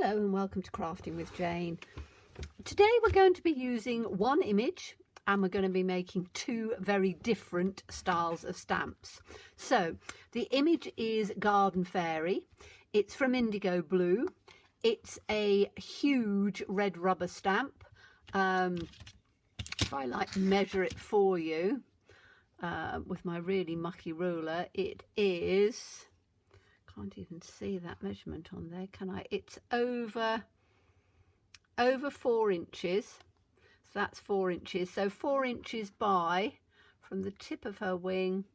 Hello and welcome to Crafting with Jane. Today we're going to be using one image and we're going to be making two very different styles of stamps. So the image is Garden Fairy. It's from Indigo Blue. It's a huge red rubber stamp. If I measure it for you with my really mucky ruler, it is... Can't even see that measurement on there, can I? It's over 4 inches. So that's 4 inches. So 4 inches by, from the tip of her wing,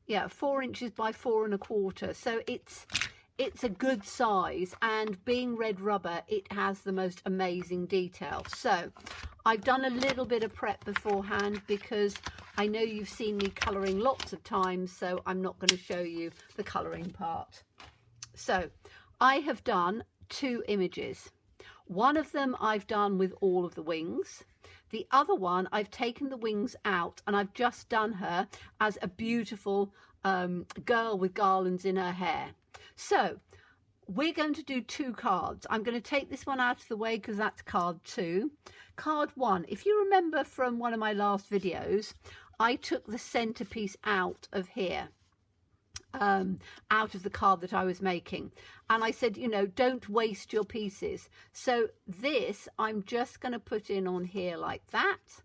yeah, 4 inches by 4 1/4. So it's a good size, and being red rubber, it has the most amazing detail. So I've done a little bit of prep beforehand because I know you've seen me colouring lots of times, so I'm not going to show you the colouring part. So I have done two images. One of them I've done with all of the wings. The other one, I've taken the wings out and I've just done her as a beautiful girl with garlands in her hair. So we're going to do two cards. I'm going to take this one out of the way because that's card 2. Card 1, if you remember from one of my last videos, I took the centerpiece out of here. Out of the card that I was making, and I said, you know, don't waste your pieces. So this I'm just going to put in on here like that,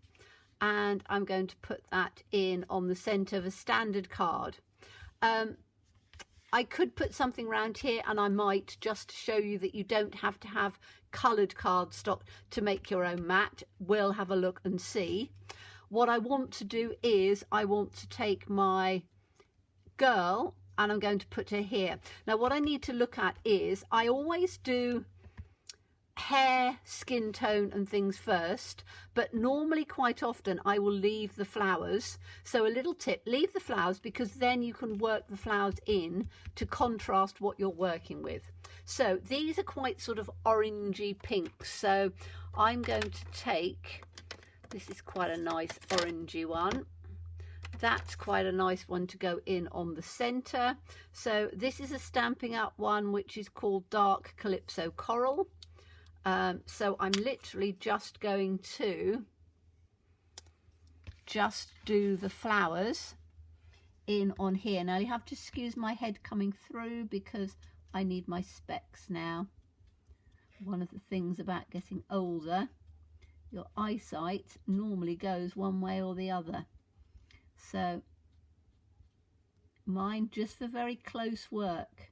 and I'm going to put that in on the center of a standard card. I could put something around here, and I might, just to show you that you don't have to have colored cardstock to make your own mat. We'll have a look and see. What I want to do is I want to take my girl and I'm going to put her here. Now what I need to look at is, I always do hair, skin tone and things first, but normally quite often I will leave the flowers. So a little tip, leave the flowers, because then you can work the flowers in to contrast what you're working with. So these are quite sort of orangey pinks, so I'm going to take, this is quite a nice orangey one. That's quite a nice one to go in on the center. So this is a Stampin' Up one, which is called Dark Calypso Coral. So I'm literally just going to just do the flowers in on here. Now you have to excuse my head coming through because I need my specs now. One of the things about getting older, your eyesight normally goes one way or the other. So mine just for very close work,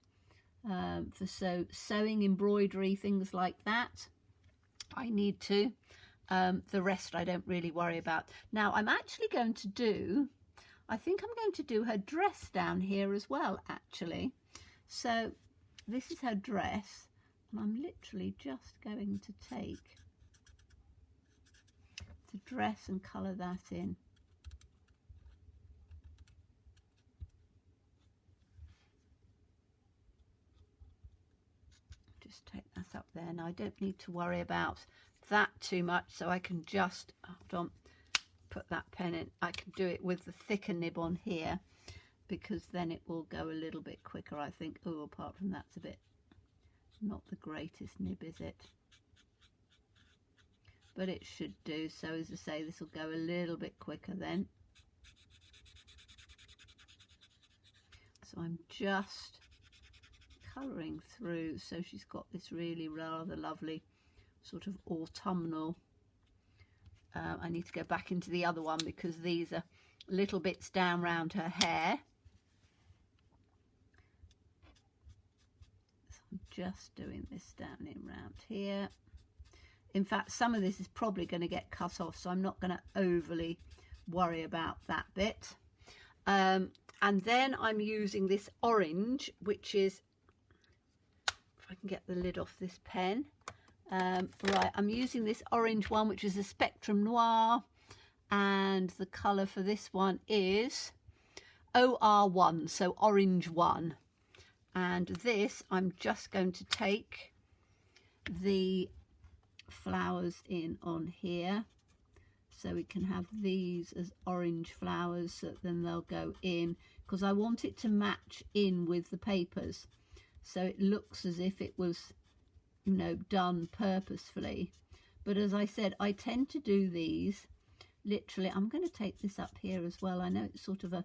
for sewing, embroidery, things like that, I need to. The rest I don't really worry about. Now I'm actually going to do, I think I'm going to do her dress down here as well, actually. So this is her dress, and I'm literally just going to take the dress and colour that in. Just take that up there. Now I don't need to worry about that too much, so I can just, hold on, put that pen in. I can do it with the thicker nib on here, because then it will go a little bit quicker, I think. Oh, apart from that's a bit not the greatest nib, is it? But it should do. So as I say, this will go a little bit quicker then. So I'm just colouring through, so she's got this really rather lovely sort of autumnal. I need to go back into the other one because these are little bits down round her hair. So I'm just doing this down in round here. In fact, some of this is probably going to get cut off, so I'm not going to overly worry about that bit. And then I'm using this orange, which is, I can get the lid off this pen. Right, I'm using this orange one, which is a Spectrum Noir, and the colour for this one is OR1, so orange 1. And this, I'm just going to take the flowers in on here, so we can have these as orange flowers, so then they'll go in, because I want it to match in with the papers. So it looks as if it was you know, done purposefully. But as I said, I tend to do these literally. I'm going to take this up here as well. I know it's sort of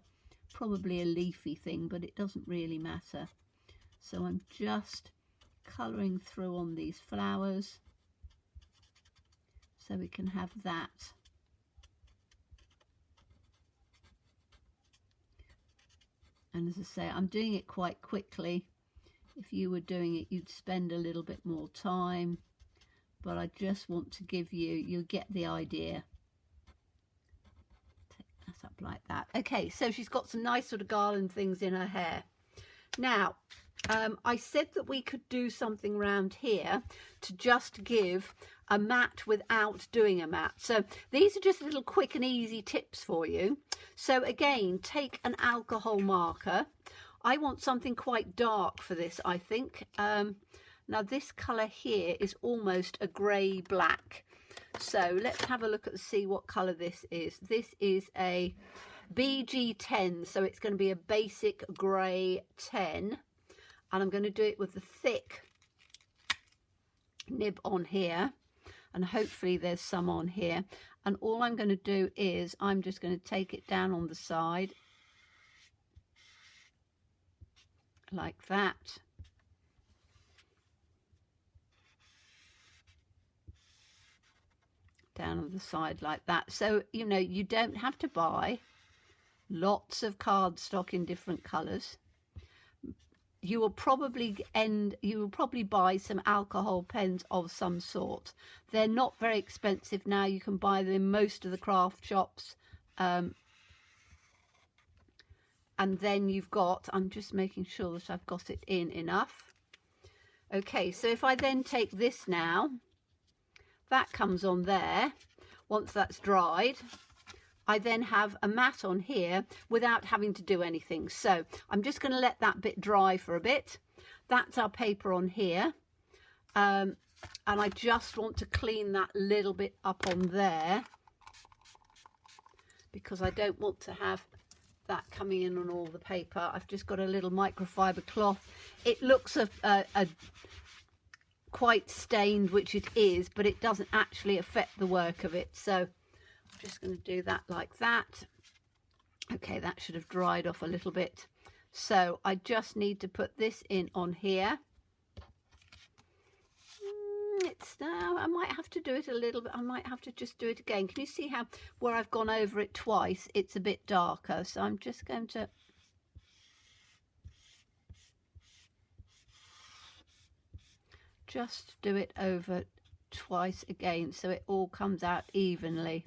probably a leafy thing, but it doesn't really matter. So I'm just colouring through on these flowers so we can have that. And as I say, I'm doing it quite quickly. If you were doing it, you'd spend a little bit more time, but I just want to give you, you'll get the idea. Take that up like that. Okay, so she's got some nice sort of garland things in her hair. Now, I said that we could do something around here to just give a mat without doing a mat. So these are just little quick and easy tips for you. So again, take an alcohol marker. I want something quite dark for this, I think. Now this colour here is almost a grey black. So let's have a look at see what colour this is. This is a BG10, so it's going to be a basic grey 10. And I'm going to do it with the thick nib on here, and hopefully there's some on here. And all I'm going to do is I'm just going to take it down on the side like that. Down on the side like that. So, you know, you don't have to buy lots of cardstock in different colours. You will probably buy some alcohol pens of some sort. They're not very expensive now. You can buy them in most of the craft shops. And then you've got, I'm just making sure that I've got it in enough. Okay, so if I then take this now, that comes on there. Once that's dried, I then have a mat on here without having to do anything. So I'm just going to let that bit dry for a bit. That's our paper on here. And I just want to clean that little bit up on there because I don't want to have that coming in on all the paper. I've just got a little microfiber cloth. It looks quite stained, which it is, but it doesn't actually affect the work of it. So just going to do that like that. Okay, that should have dried off a little bit. So I just need to put this in on here. It's now, I might have to do it a little bit. I might have to just do it again. Can you see how where I've gone over it twice, it's a bit darker? So I'm just going to just do it over twice again so it all comes out evenly.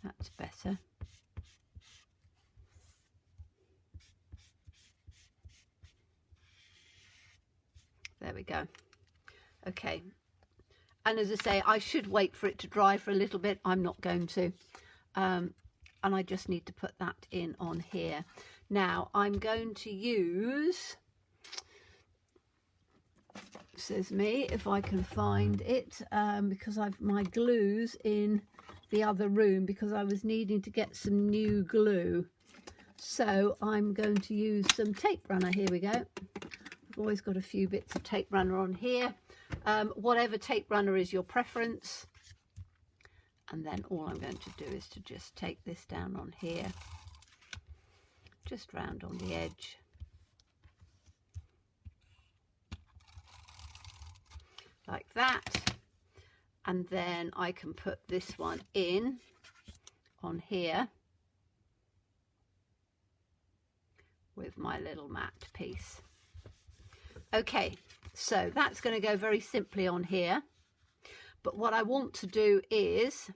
That's better. There we go. Okay. And as I say, I should wait for it to dry for a little bit. I'm not going to. And I just need to put that in on here. Now I'm going to use, says me, if I can find it, because my glue's in the other room because I was needing to get some new glue. So I'm going to use some tape runner. Here we go. I've always got a few bits of tape runner on here. Whatever tape runner is your preference. And then all I'm going to do is to just take this down on here, just round on the edge. Like that. And then I can put this one in on here with my little matte piece. Okay, so that's going to go very simply on here. But what I want to do is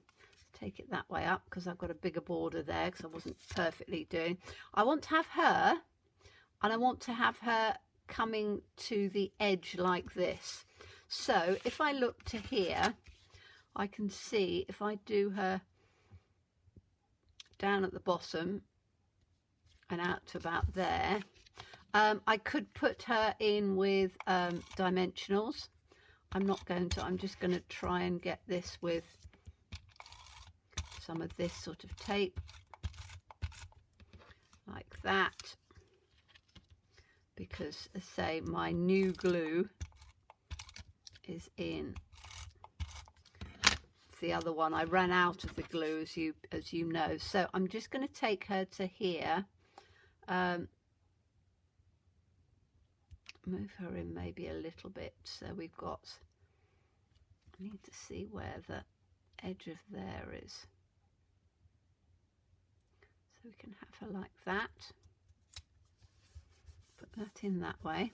take it that way up because I've got a bigger border there because I wasn't perfectly doing. I want to have her, and I want to have her coming to the edge like this. So if I look to here, I can see if I do her down at the bottom and out to about there, I could put her in with dimensionals. I'm not going to, I'm just going to try and get this with some of this sort of tape like that, because as I say, my new glue is in the other one. I ran out of the glue, as you know, so I'm just going to take her to here, move her in maybe a little bit, so we've got, I need to see where the edge of there is, so we can have her like that, put that in that way.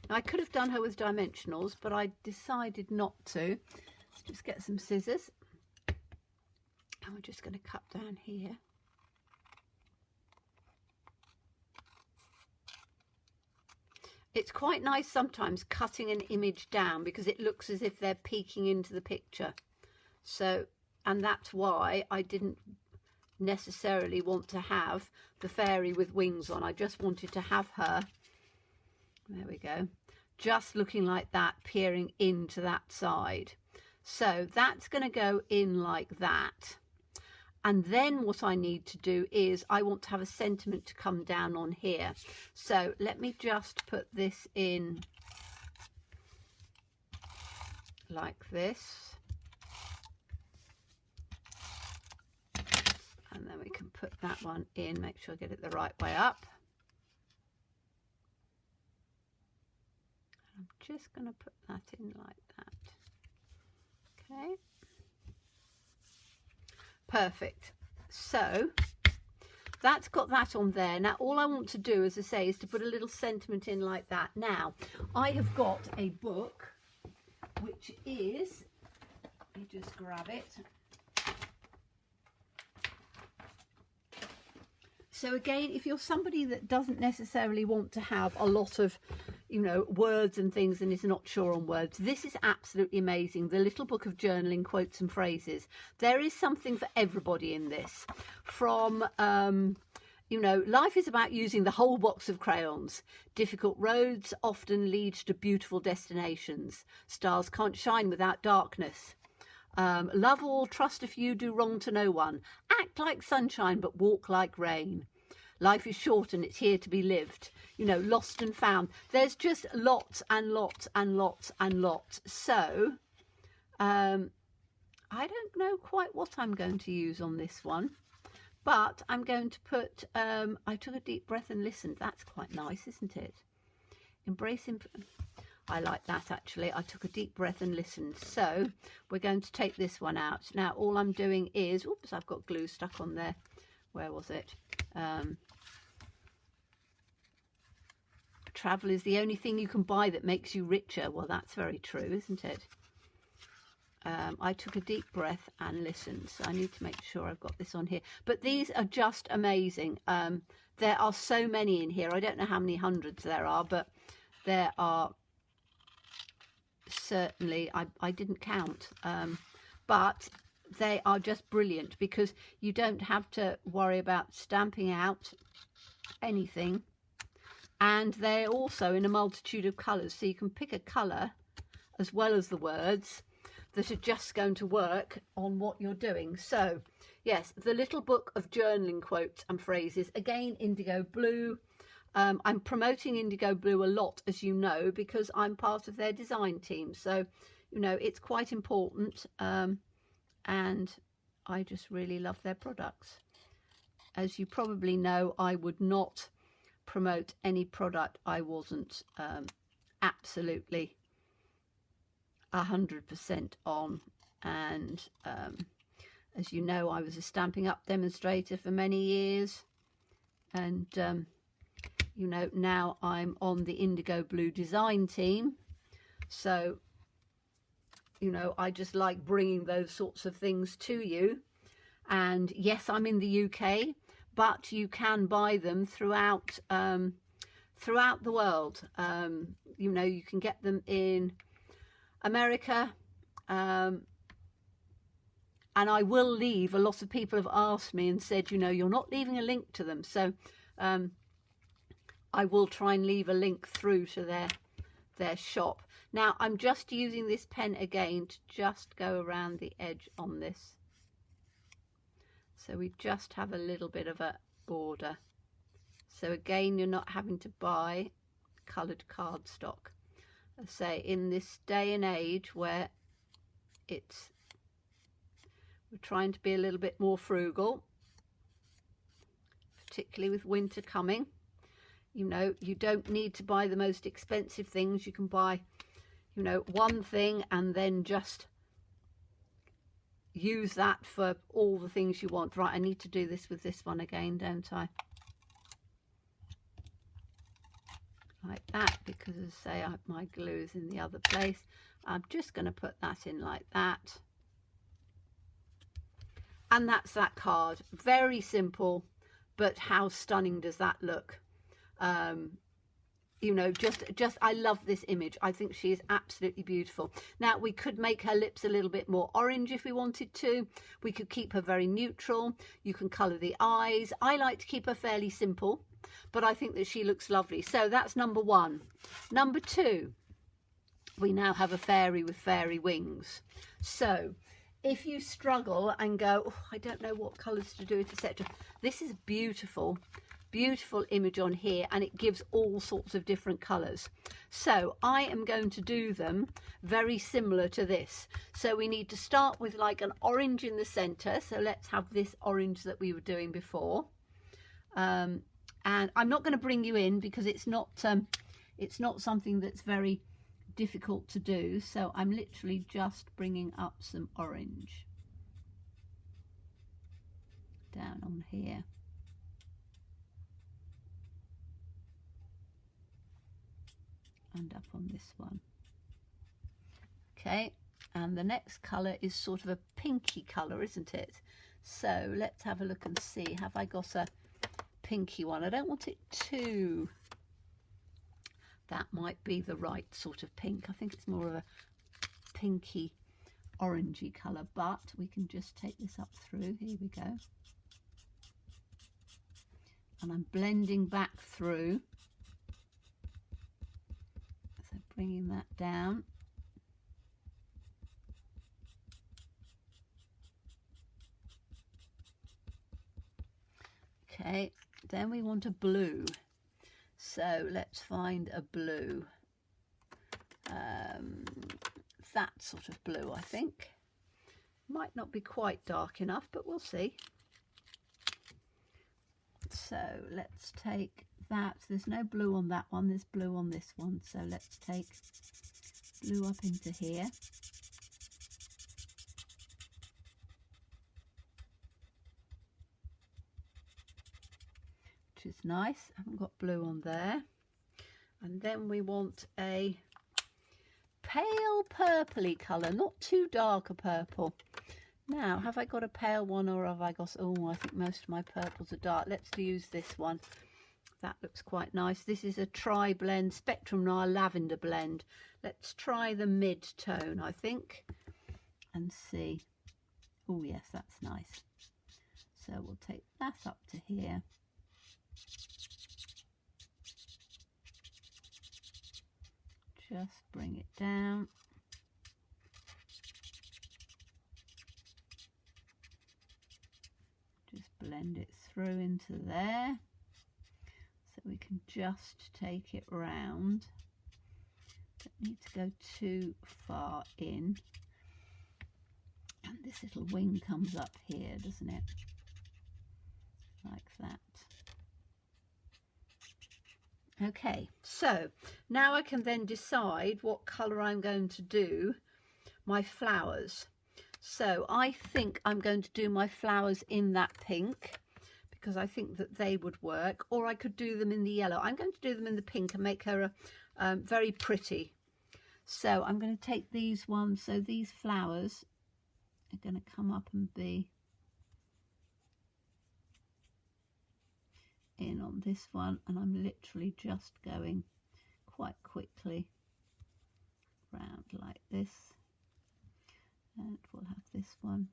Now I could have done her with dimensionals, but I decided not to. Let's just get some scissors, and we're just going to cut down here. It's quite nice sometimes cutting an image down because it looks as if they're peeking into the picture. So, and that's why I didn't necessarily want to have the fairy with wings on. I just wanted to have her, there we go, just looking like that, peering into that side. So that's going to go in like that. And then what I need to do is I want to have a sentiment to come down on here. So let me just put this in like this. And then we can put that one in, make sure I get it the right way up. I'm just going to put that in like that. Okay. Perfect. So that's got that on there. Now all I want to do, as I say, is to put a little sentiment in like that. Now I have got a book which is, let me just grab it. So again, if you're somebody that doesn't necessarily want to have a lot of, you know, words and things and is not sure on words, this is absolutely amazing. The little book of journaling quotes and phrases. There is something for everybody in this. From, you know, life is about using the whole box of crayons. Difficult roads often lead to beautiful destinations. Stars can't shine without darkness. Love all, trust a few, do wrong to no one. Act like sunshine, but walk like rain. Life is short and it's here to be lived. You know, lost and found. There's just lots and lots and lots and lots. So, I don't know quite what I'm going to use on this one. But I'm going to put, I took a deep breath and listened. That's quite nice, isn't it? Embracing... I like that actually. I took a deep breath and listened. So we're going to take this one out. Now all I'm doing is, oops, I've got glue stuck on there. Where was it? Travel is the only thing you can buy that makes you richer. Well, that's very true, isn't it? I took a deep breath and listened. So I need to make sure I've got this on here. But these are just amazing. There are so many in here. I don't know how many hundreds there are, but there are... certainly I didn't count, but they are just brilliant because you don't have to worry about stamping out anything, and they're also in a multitude of colors, so you can pick a color as well as the words that are just going to work on what you're doing. So yes, the little book of journaling quotes and phrases, again indigo blue. I'm promoting indigo blue a lot, as you know, because I'm part of their design team. So, you know, it's quite important. And I just really love their products. As you probably know, I would not promote any product I wasn't absolutely 100% on. And as you know, I was a Stampin' Up demonstrator for many years. And... you know, now I'm on the indigo blue design team. So, you know, I just like bringing those sorts of things to you. And yes, I'm in the UK, but you can buy them throughout throughout the world. You know, you can get them in America. And I will leave, a lot of people have asked me and said, you know, you're not leaving a link to them. So, I will try and leave a link through to their shop. Now I'm just using this pen again to just go around the edge on this. So we just have a little bit of a border. So again, you're not having to buy coloured cardstock. I say in this day and age where we're trying to be a little bit more frugal, particularly with winter coming. You know, you don't need to buy the most expensive things. You can buy, you know, one thing and then just use that for all the things you want. Right, I need to do this with this one again, don't I? Like that, because as I say, my glue is in the other place. I'm just going to put that in like that. And that's that card. Very simple, but how stunning does that look? You know, just I love this image. I think she is absolutely beautiful. Now, we could make her lips a little bit more orange if we wanted to. We could keep her very neutral. You can colour the eyes. I like to keep her fairly simple, but I think that she looks lovely. So that's number one. Number two, we now have a fairy with fairy wings. So if you struggle and go, oh, I don't know what colours to do, etc., this is beautiful. Beautiful image on here, and it gives all sorts of different colors. So I am going to do them very similar to this. So we need to start with like an orange in the center. So let's have this orange that we were doing before. And I'm not going to bring you in because it's not something that's very difficult to do. So I'm literally just bringing up some orange down on here. And up on this one. Okay, and the next colour is sort of a pinky colour, isn't it? So let's have a look and see. Have I got a pinky one? I don't want it too... That might be the right sort of pink. I think it's more of a pinky orangey colour, but we can just take this up through. Here we go. And I'm blending back through. Bringing that down. Okay, then we want a blue. So let's find a blue. That sort of blue, I think. Might not be quite dark enough, but we'll see. So let's take that. There's no blue on that one, there's blue on this one, so let's take blue up into here. Which is nice. I haven't got blue on there. And then we want a pale purpley colour, not too dark a purple. Now, have I got a pale one, or have I got... Oh, I think most of my purples are dark. Let's use this one. That looks quite nice. This is a tri-blend Spectrum Noir lavender blend. Let's try the mid-tone, I think, and see. Oh, yes, that's nice. So we'll take that up to here. Just bring it down. Just blend it through into there. So we can just take it round. Don't need to go too far in. And this little wing comes up here, doesn't it? Like that. Okay, so now I can then decide what colour I'm going to do my flowers. So I think I'm going to do my flowers in that pink, because I think that they would work, or I could do them in the yellow. I'm going to do them in the pink and make her very pretty. So I'm going to take these ones. So these flowers are going to come up and be in on this one, and I'm literally just going quite quickly round like this, and we'll have this one.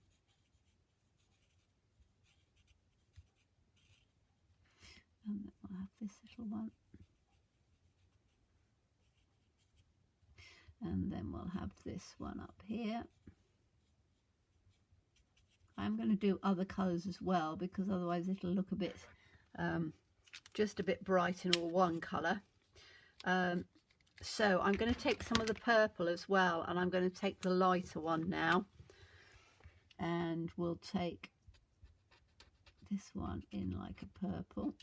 And then we'll have this little one. And then we'll have this one up here. I'm going to do other colours as well, because otherwise it'll look a bit just a bit bright in all one colour. So I'm going to take some of the purple as well, and I'm going to take the lighter one now, and we'll take this one in like a purple.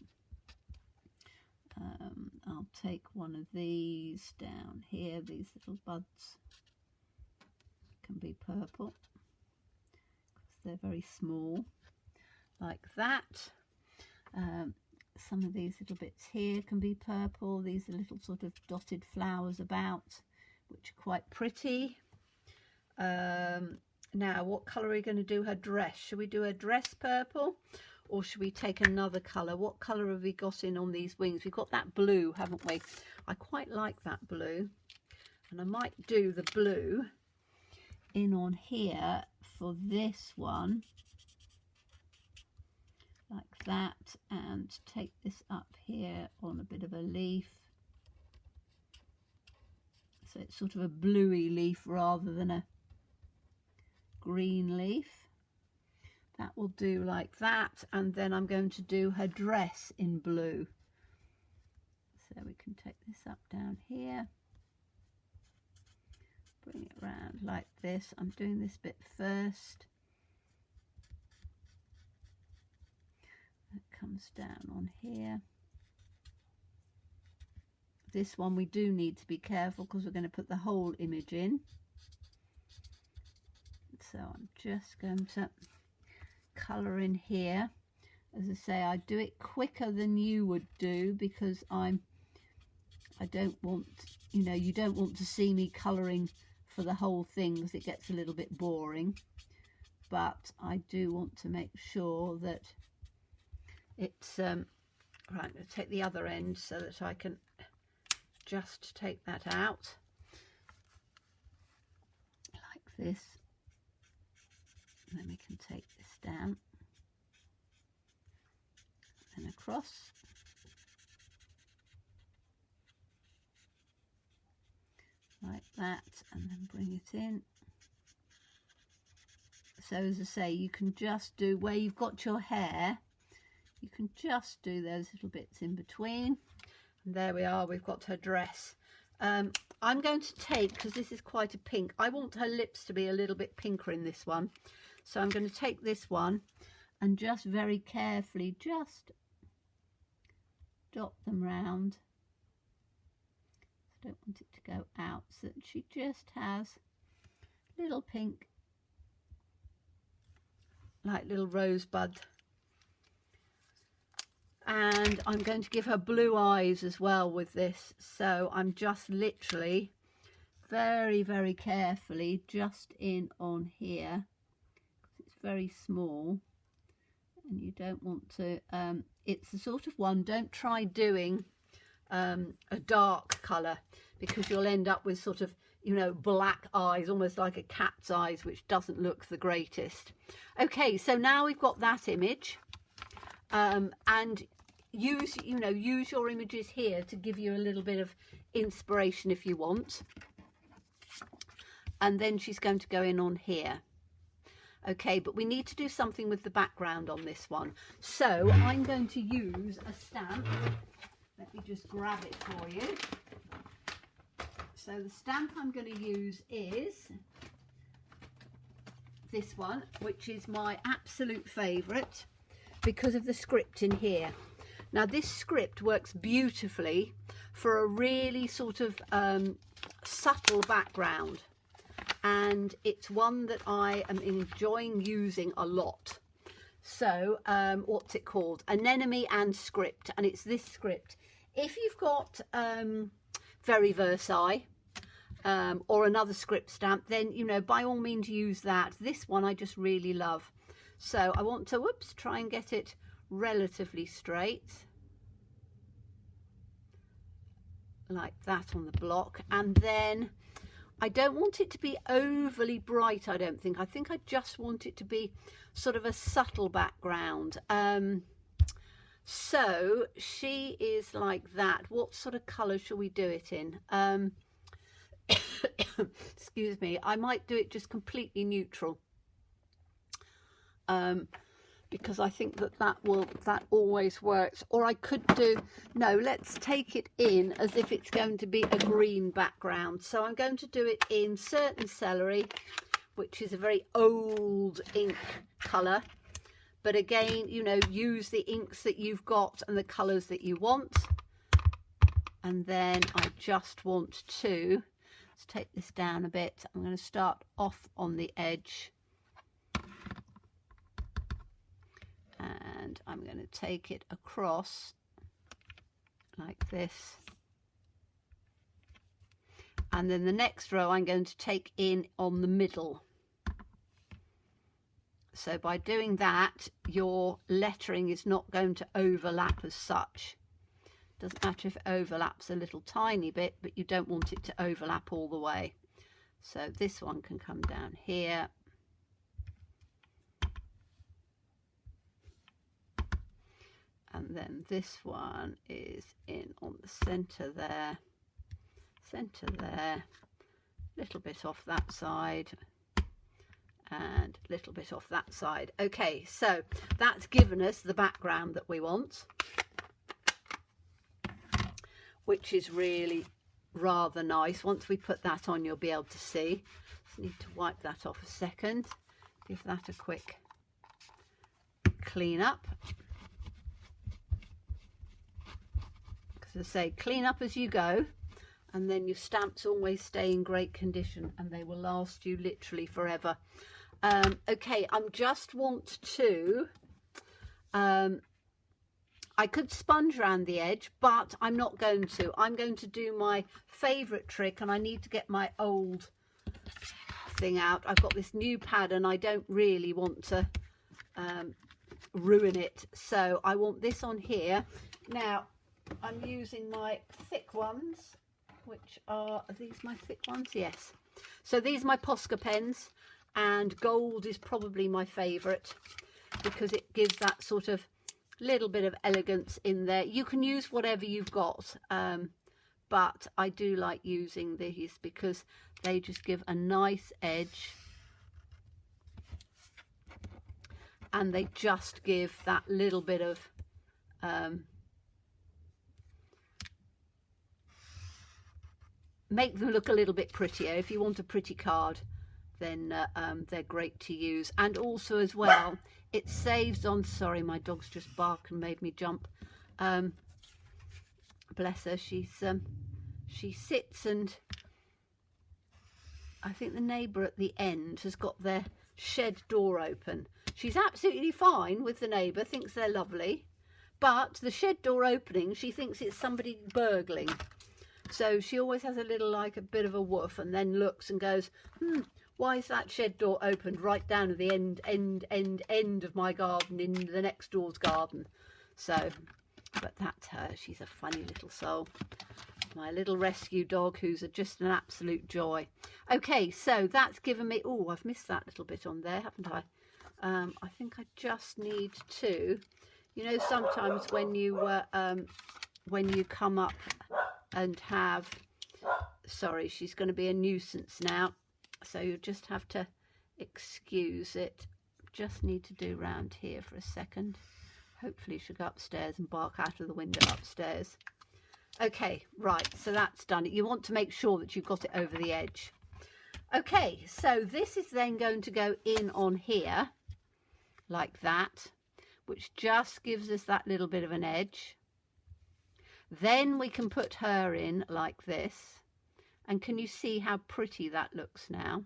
I'll take one of these down here. These little buds can be purple because they're very small, like that. Some of these little bits here can be purple. These are little sort of dotted flowers about, which are quite pretty. Now, what colour are we going to do her dress? Should we do her dress purple, or should we take another colour? What colour have we got in on these wings? We've got that blue, haven't we? I quite like that blue, and I might do the blue in on here for this one, like that, and take this up here on a bit of a leaf. So it's sort of a bluey leaf rather than a green leaf. That will do like that, and then I'm going to do her dress in blue. So we can take this up down here, bring it around like this. I'm doing this bit first. That comes down on here. This one we do need to be careful because we're going to put the whole image in. So I'm just going to colour in here. As I say, I do it quicker than you would do because I don't want, you know, you don't want to see me colouring for the whole thing because it gets a little bit boring. But I do want to make sure that it's right. I'm going to take the other end so that I can just take that out like this. And then we can take this down and across. Like that, and then bring it in. So as I say, you can just do where you've got your hair, you can just do those little bits in between. And there we are, we've got her dress. I'm going to take, because this is quite a pink, I want her lips to be a little bit pinker in this one. So I'm going to take this one and just very carefully just dot them round. I don't want it to go out, so that she just has little pink, like little rosebud. And I'm going to give her blue eyes as well with this. So I'm just literally very, very carefully just in on here. It's very small and you don't want to, it's the sort of one, don't try doing a dark colour because you'll end up with sort of, you know, black eyes, almost like a cat's eyes, which doesn't look the greatest. Okay, so now we've got that image, and use your images here to give you a little bit of inspiration if you want. And then she's going to go in on here. Okay, but we need to do something with the background on this one. So I'm going to use a stamp. Let me just grab it for you. So the stamp I'm going to use is this one, which is my absolute favourite because of the script in here. Now this script works beautifully for a really sort of subtle background, and it's one that I am enjoying using a lot. So what's it called? Anemone and script, and it's this script. If you've got Very Versailles or another script stamp, then, you know, by all means use that. This one I just really love. So I want to, whoops, try and get it relatively straight. Like that on the block. And then I don't want it to be overly bright, I don't think. I think I just want it to be sort of a subtle background. So she is like that. What sort of colour shall we do it in? Excuse me. I might do it just completely neutral. because I think that always works. Or I could do, no, let's take it in as if it's going to be a green background. So I'm going to do it in Certain Celery, which is a very old ink colour. But again, you know, use the inks that you've got and the colours that you want. And then I just want to, let's take this down a bit. I'm going to start off on the edge. And I'm going to take it across like this. And then the next row I'm going to take in on the middle. So by doing that, your lettering is not going to overlap as such. Doesn't matter if it overlaps a little tiny bit, but you don't want it to overlap all the way. So this one can come down here. And then this one is in on the centre there, little bit off that side, and a little bit off that side. Okay, so that's given us the background that we want, which is really rather nice. Once we put that on, you'll be able to see. Just need to wipe that off a second, give that a quick clean up. As I say, clean up as you go, and then your stamps always stay in great condition and they will last you literally forever. Okay, I just want to, I could sponge around the edge, but I'm not going to. I'm going to do my favourite trick, and I need to get my old thing out. I've got this new pad and I don't really want to ruin it, so I want this on here. Now I'm using my thick ones, which are these my thick ones? Yes. So these are my Posca pens, and gold is probably my favourite because it gives that sort of little bit of elegance in there. You can use whatever you've got, but I do like using these because they just give a nice edge, and they just give that little bit of make them look a little bit prettier. If you want a pretty card, then they're great to use. And also as well, it saves on, sorry, my dog's just barked and made me jump. Bless her, she sits, and I think the neighbour at the end has got their shed door open. She's absolutely fine with the neighbour, thinks they're lovely, but the shed door opening, she thinks it's somebody burgling. So she always has a little, like a bit of a woof, and then looks and goes, why is that shed door opened right down at the end of my garden in the next door's garden? So, but that's her. She's a funny little soul. My little rescue dog, who's just an absolute joy. Okay, so that's given me, oh, I've missed that little bit on there, haven't I? I think I just need to, you know, sometimes when you come up and have, sorry, she's going to be a nuisance now, so you just have to excuse it. Just need to do round here for a second. Hopefully she'll go upstairs and bark out of the window upstairs. Okay, right, so that's done. You want to make sure that you've got it over the edge. Okay, so this is then going to go in on here like that, which just gives us that little bit of an edge. Then we can put her in like this, and can you see how pretty that looks now?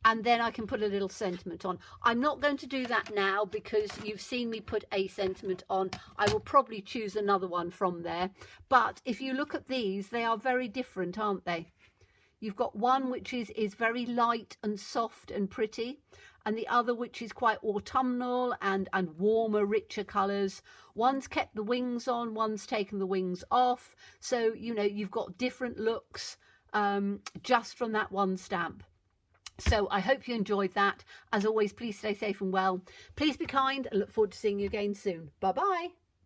And then I can put a little sentiment on. I'm not going to do that now because you've seen me put a sentiment on. I will probably choose another one from there. But if you look at these, they are very different, aren't they? You've got one which is very light and soft and pretty, and the other which is quite autumnal and warmer, richer colours. One's kept the wings on, one's taken the wings off. So, you know, you've got different looks just from that one stamp. So I hope you enjoyed that. As always, please stay safe and well. Please be kind. I look forward to seeing you again soon. Bye-bye.